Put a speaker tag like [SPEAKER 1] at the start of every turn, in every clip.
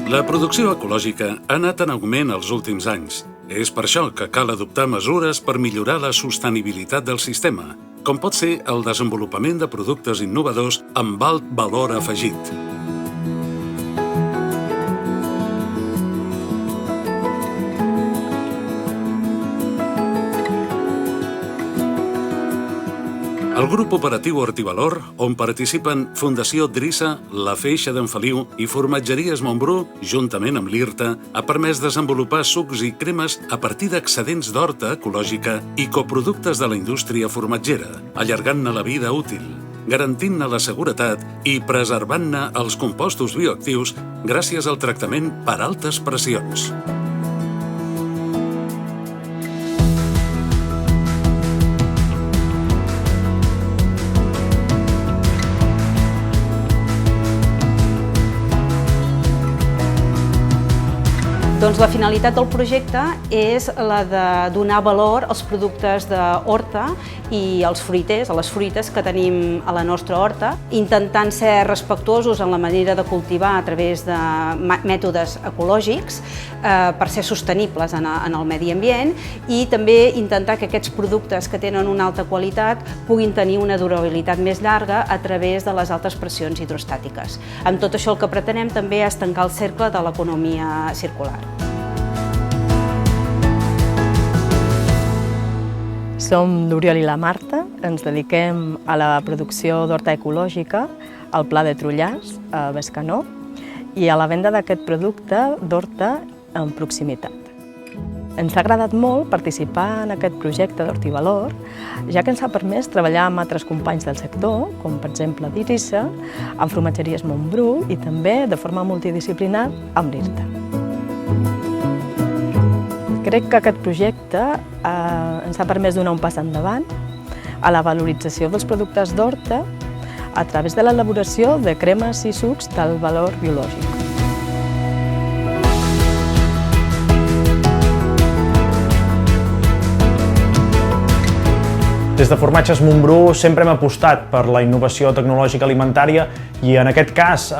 [SPEAKER 1] La producció ecològica ha anat en augment els últims anys. És per això que cal adoptar mesures per millorar la sostenibilitat del sistema, com pot ser el desenvolupament de productes innovadors amb alt valor afegit. El grup operatiu Hortivalor, on participen Fundació Drissa, la Feixa d'en Feliu i Formatgeries Montbrú, juntament amb l'IRTA, ha permès desenvolupar sucs i cremes a partir d'excedents d'horta ecològica i coproductes de la indústria formatgera, allargant-ne la vida útil, garantint-ne la seguretat i preservant-ne els compostos bioactius gràcies al tractament per altes pressions.
[SPEAKER 2] Doncs la finalitat del projecte és la de donar valor als productes d'horta i als fruiters, a les fruites que tenim a la nostra horta, intentant ser respectuosos en la manera de cultivar a través de mètodes ecològics per ser sostenibles en el medi ambient i també intentar que aquests productes que tenen una alta qualitat puguin tenir una durabilitat més llarga a través de les altes pressions hidrostàtiques. Amb tot això el que pretenem també és tancar el cercle de l'economia circular.
[SPEAKER 3] Som l'Oriol i la Marta, ens dediquem a la producció d'horta ecològica al Pla de Trullars, a Bescanó, i a la venda d'aquest producte d'horta en proximitat. Ens ha agradat molt participar en aquest projecte d'Hortivalor, ja que ens ha permès treballar amb altres companys del sector, com per exemple Drissa, amb Formatgeries Montbrú i també de forma multidisciplinar amb l'IRTA. Crec que aquest projecte ens ha permès donar un pas endavant a la valorització dels productes d'horta a través de l'elaboració de cremes i sucs d'alt valor biològic.
[SPEAKER 4] Des de Formatges Montbrú sempre hem apostat per la innovació tecnològica alimentària i en aquest cas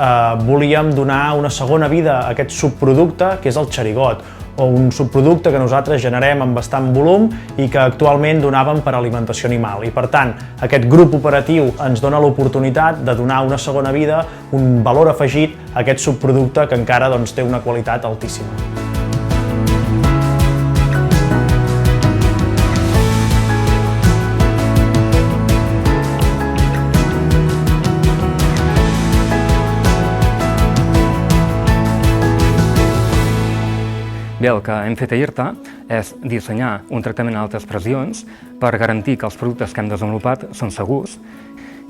[SPEAKER 4] volíem donar una segona vida a aquest subproducte que és el xerigot, o un subproducte que nosaltres generem amb bastant volum i que actualment donàvem per alimentació animal. I per tant, aquest grup operatiu ens dona l'oportunitat de donar una segona vida, un valor afegit a aquest subproducte que encara té una qualitat altíssima.
[SPEAKER 5] Bé, el que hem fet a IRTA és dissenyar un tractament a altes pressions per garantir que els productes que hem desenvolupat són segurs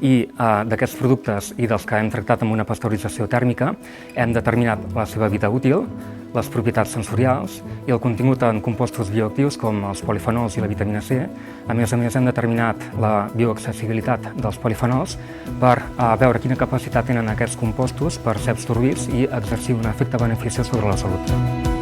[SPEAKER 5] i d'aquests productes i dels que hem tractat amb una pasteurització tèrmica hem determinat la seva vida útil, les propietats sensorials i el contingut en compostos bioactius com els polifenols i la vitamina C. A més, hem determinat la bioaccessibilitat dels polifenols per veure quina capacitat tenen aquests compostos per ser absorbits i exercir un efecte beneficiós sobre la salut.